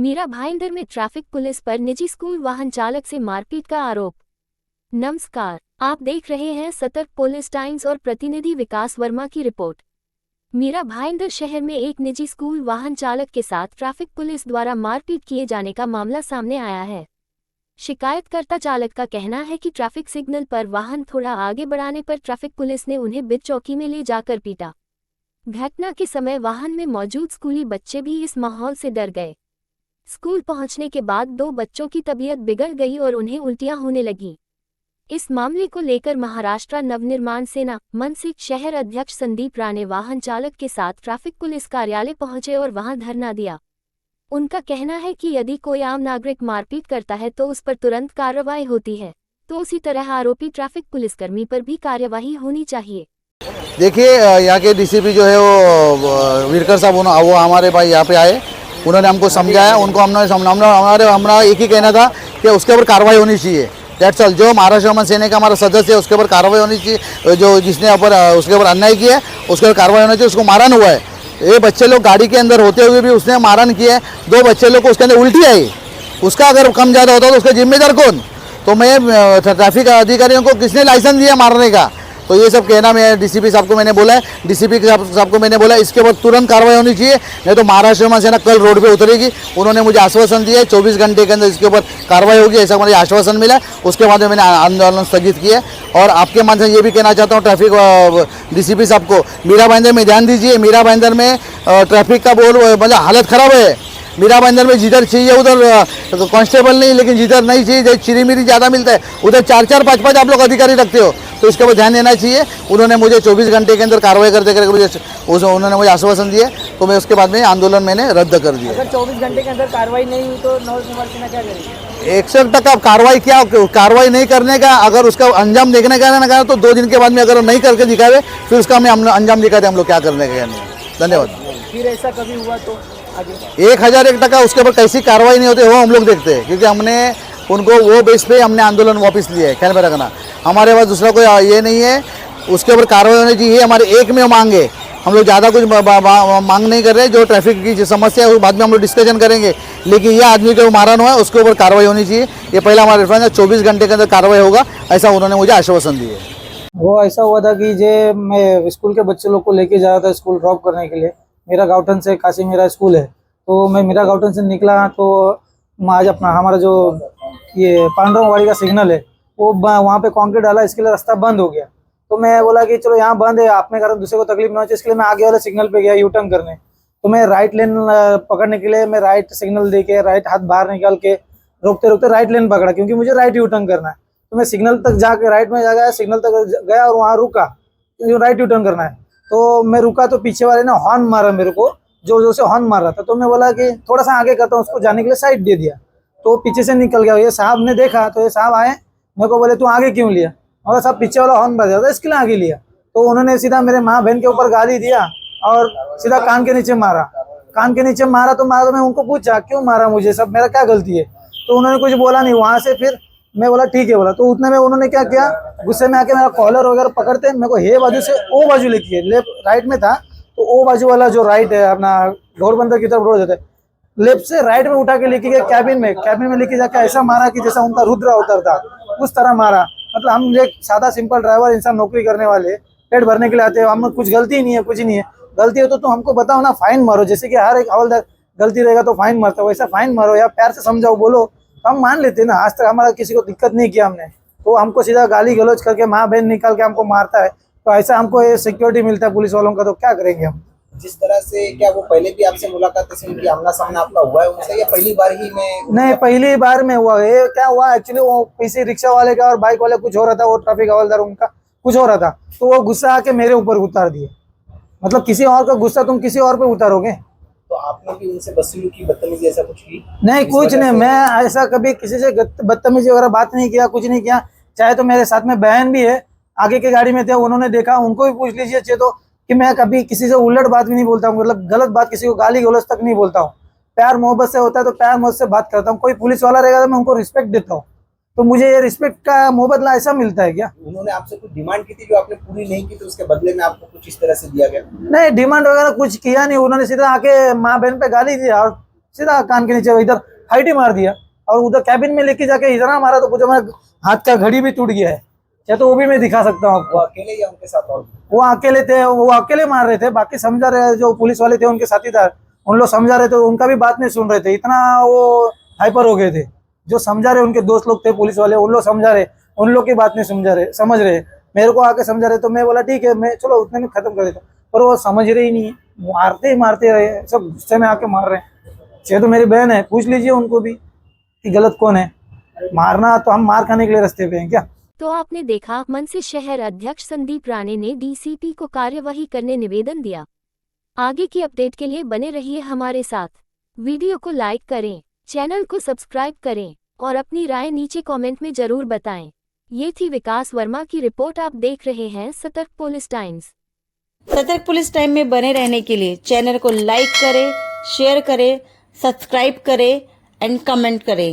मीरा भाईंदर में traffic police पर निजी स्कूल वाहन चालक से मारपीट का आरोप। नमस्कार, आप देख रहे हैं सतर्क पुलिस टाइम्स और प्रतिनिधि विकास वर्मा की रिपोर्ट। मीरा भाईंदर शहर में एक निजी स्कूल वाहन चालक के साथ ट्रैफिक पुलिस द्वारा मारपीट किए जाने का मामला सामने आया है। शिकायतकर्ता चालक का कहना है कि ट्रैफिक सिग्नल पर वाहन थोड़ा आगे बढ़ाने पर ट्रैफिक पुलिस ने उन्हें बिच चौकी में ले जाकर पीटा। घटना के समय वाहन में मौजूद स्कूली बच्चे भी इस माहौल से डर गए। स्कूल पहुंचने के बाद 2 बच्चों की तबीयत बिगड़ गई और उन्हें उल्टियां होने लगीं। इस मामले को लेकर महाराष्ट्र नवनिर्माण सेना मनसिक शहर अध्यक्ष संदीप राणे वाहन चालक के साथ ट्रैफिक पुलिस कार्यालय पहुंचे और वहां धरना दिया। उनका कहना है कि यदि कोई आम नागरिक मारपीट करता है तो उस पर तुरंत कार्रवाई होती है, तो उसी तरह आरोपी ट्रैफिक पुलिसकर्मी पर भी कार्यवाही होनी चाहिए। देखिए, यहाँ के डीसीपी जो है वो वीरकर साहब, वो हमारे भाई यहाँ पे आए, उन्होंने हमको समझाया। उनको हमारा एक ही कहना था कि उसके ऊपर कार्रवाई होनी चाहिए। That's all. जो महाराष्ट्र नवनिर्माण सेना का हमारा सदस्य है उसके ऊपर कार्रवाई होनी चाहिए। जो जिसने उसके ऊपर अन्याय किया है उसके ऊपर कार्रवाई होनी चाहिए। उसको मारन हुआ है, ये बच्चे लोग गाड़ी के अंदर होते हुए भी उसने मारन किया है। 2 बच्चे लोग को उसके अंदर उल्टी आई, उसका अगर कम ज़्यादा होता तो उसका जिम्मेदार कौन? तो मैं ट्रैफिक अधिकारियों को किसने लाइसेंस दिया मारने का? तो ये सब कहना मैं डीसीपी साहब को मैंने बोला है। डीसीपी साहब को मैंने बोला इसके ऊपर तुरंत कार्रवाई होनी चाहिए, नहीं तो महाराष्ट्र नवनिर्माण सेना कल रोड पे उतरेगी। उन्होंने मुझे आश्वासन दिया है 24 घंटे के अंदर इसके ऊपर कार्रवाई होगी, ऐसा मुझे आश्वासन मिला। उसके बाद मैंने आंदोलन स्थगित किया। और आपके मन से ये भी कहना चाहता हूँ ट्रैफिक डीसीपी साहब को, मीरा भाईंदर में ध्यान दीजिए। मीरा भाईंदर में ट्रैफिक का मतलब हालत ख़राब है। मीरा भाईंदर में जिधर चाहिए उधर कांस्टेबल नहीं, लेकिन जिधर नहीं चाहिए चिरी मिरी ज़्यादा मिलता है उधर 4-4, 5-5 आप लोग अधिकारी रखते हो, तो इसके ऊपर ध्यान देना चाहिए। उन्होंने मुझे 24 घंटे के अंदर कार्रवाई करते उन्होंने मुझे आश्वासन दिया, तो मैं उसके बाद में आंदोलन मैंने रद्द कर दिया। अगर 24 घंटे के अंदर कार्रवाई नहीं हुई तो नवनिर्माण सेना क्या करेगी? 100% कार्रवाई नहीं करने का, अगर उसका अंजाम देखने का ना तो 2 दिन के बाद में अगर नहीं करके दिखावे फिर उसका हम अंजाम दिखाते हम लोग क्या करने का नहीं। धन्यवाद। फिर ऐसा कभी हुआ तो 1001% उसके ऊपर कैसी कार्रवाई नहीं होती वो हम लोग देखते हैं, क्योंकि हमने उनको वो बेस पे हमने आंदोलन वापस लिया है। ख्याल में रखना, हमारे पास दूसरा कोई ये नहीं है। उसके ऊपर कार्रवाई होनी चाहिए, हमारे एक में मांग है। हम लोग ज़्यादा कुछ मांग नहीं कर रहे। जो ट्रैफिक की जो समस्या है वो बाद में हम लोग डिस्कशन करेंगे, लेकिन ये आदमी को मारन हुआ है उसके ऊपर कार्रवाई होनी चाहिए। ये पहला हमारा रेफरेंस है, 24 घंटे के अंदर कार्रवाई होगा, ऐसा उन्होंने मुझे आश्वासन दिया। वो ऐसा हुआ था कि मैं स्कूल के बच्चे लोग को लेके जा रहा था स्कूल ड्रॉप करने के लिए। मेरा गाउटन से काशी मेरा स्कूल है, तो मैं मेरा गाउटन से निकला तो आज अपना हमारा जो ये पांडववाड़ी का सिग्नल है वो वहाँ पे कंक्रीट डाला, इसके लिए रास्ता बंद हो गया। तो मैं बोला कि चलो यहाँ बंद है, आपने कारण दूसरे को तकलीफ ना हो, इसके लिए मैं आगे वाले सिग्नल पे गया यू टर्न करने। तो मैं राइट लेन पकड़ने के लिए मैं राइट सिग्नल दे के राइट हाथ बाहर निकाल के रोकते रोकते राइट लेन पकड़ा, क्योंकि मुझे राइट यू टर्न करना है। तो मैं सिग्नल तक जाके राइट में गया, सिग्नल तक गया और वहाँ रुका, राइट यू टर्न करना है। तो मैं रुका तो पीछे वाले ने हॉर्न मारा मेरे को, जोर से हॉर्न मार रहा था। तो मैं बोला कि थोड़ा सा आगे करता हूँ, उसको जाने के लिए साइड दे दिया, तो पीछे से निकल गया। ये साहब ने देखा तो ये साहब आए, मेरे को बोले तू आगे क्यों लिया? और साहब पीछे वाला हॉर्न बजा था इसके लिए आगे लिया। तो उन्होंने सीधा मेरे माँ बहन के ऊपर गाली दिया और सीधा कान के नीचे मारा। तो मैं उनको पूछा क्यों मारा मुझे, सब मेरा क्या गलती है? तो उन्होंने कुछ बोला नहीं। वहाँ से फिर मैं बोला ठीक है बोला, तो उतने में उन्होंने क्या किया, गुस्से में आके मेरा कॉलर वगैरह पकड़ते मेरे को हे बाजू से ओ बाजू लेके, लेफ्ट राइट में था तो ओ बाजू वाला जो राइट है अपना घोड़बंदर की तरफ रोड जाता है, लेफ्ट से राइट में उठा के लेके गए कैबिन में लेके जाके ऐसा मारा कि जैसा उनका रुद्र अवतार था उस तरह मारा। मतलब हम एक सादा सिंपल ड्राइवर इंसान, नौकरी करने वाले, पेट भरने के लिए आते हैं, हम कुछ गलती नहीं है, कुछ नहीं है। गलती हो तो हमको बताओ ना, फाइन मारो। जैसे कि हर एक हवलदार गलती रहेगा तो फाइन मारता है, वैसा फाइन मारो या प्यार से समझाओ, बोलो तो हम मान लेते हैं ना। आज तक हमारा किसी को दिक्कत नहीं किया हमने, तो हमको सीधा गाली गलौज करके माँ बहन निकाल के हमको मारता है, तो ऐसा हमको ये सिक्योरिटी मिलता है पुलिस वालों का, तो क्या करेंगे हम? जिस तरह से, क्या वो पहले भी आपसे मुलाकात से उनकी आमना सामना आपका हुआ है उनसे, या पहली बार ही में? नहीं, पहली बार में हुआ। ये क्या हुआ एक्चुअली, वो किसी रिक्शा वाले का और बाइक वाले कुछ हो रहा था, वो ट्रैफिक हवलदार उनका कुछ हो रहा था, तो वो गुस्सा आके मेरे ऊपर उतार दिए। मतलब किसी और का गुस्सा तुम किसी और पे उतारोगे? तो आपने भी उनसे बदसलूकी, बदतमीजी ऐसा कुछ की? नहीं, कुछ नहीं। मैं ऐसा कभी किसी से बदतमीजी वगैरह बात नहीं किया, कुछ नहीं किया। चाहे तो मेरे साथ में बहन भी है, आगे की गाड़ी में थे, उन्होंने देखा, उनको भी पूछ लीजिए चाहे तो, कि मैं कभी किसी से उलट बात भी नहीं बोलता हूँ, मतलब गलत बात, किसी को गाली गलौज तक नहीं बोलता हूँ। प्यार मोहब्बत से होता है तो प्यार मोहब्बत से बात करता हूँ। कोई पुलिस वाला रहेगा तो मैं उनको रिस्पेक्ट देता हूँ, तो मुझे ये रिस्पेक्ट का मोबदला ऐसा मिलता है क्या? उन्होंने आपसे कुछ डिमांड की थी जो आपने पूरी नहीं की, तो उसके बदले में आपको कुछ इस तरह से दिया गया? नहीं, डिमांड वगैरह कुछ किया नहीं। उन्होंने सीधा आके माँ बहन पे गाली दिया और सीधा कान के नीचे इधर हाइट ही मार दिया, और उधर कैबिन में लेके जाके इतना मारा तो पूछो, मेरा हाथ का घड़ी भी टूट गया है। क्या तो वो भी मैं दिखा सकता हूँ वो आपको। अकेले या उनके साथ और भी? वो अकेले थे, वो अकेले मार रहे थे, बाकी समझा रहे जो पुलिस वाले थे उनके साथीदार, उन लोग समझा रहे थे, उनका भी बात नहीं सुन रहे थे, इतना वो हाइपर हो गए थे। जो समझा रहे उनके दोस्त लोग थे पुलिस वाले, उन लोग समझा रहे, उन लोग की बात नहीं समझ रहे, मेरे को आके समझा रहे, तो मैं बोला ठीक है, मैं चलो उतने में खत्म कर देता, पर वो समझ रहे ही नहीं है, मारते ही मारते रहे, सब गुस्से में आके मार रहे हैं। ये तो मेरी बहन है, पूछ लीजिए उनको भी कि गलत कौन है। मारना तो हम मार खाने के लिए रास्ते पे हैं क्या? तो आपने देखा, मनसे शहर अध्यक्ष संदीप राणे ने डीसीपी को कार्यवाही करने निवेदन दिया। आगे की अपडेट के लिए बने रहिए हमारे साथ। वीडियो को लाइक करें, चैनल को सब्सक्राइब करें और अपनी राय नीचे कमेंट में जरूर बताएं। ये थी विकास वर्मा की रिपोर्ट। आप देख रहे हैं सतर्क पुलिस टाइम्स। सतर्क पुलिस टाइम में बने रहने के लिए चैनल को लाइक करें, शेयर करें, सब्सक्राइब करें एंड कमेंट करें।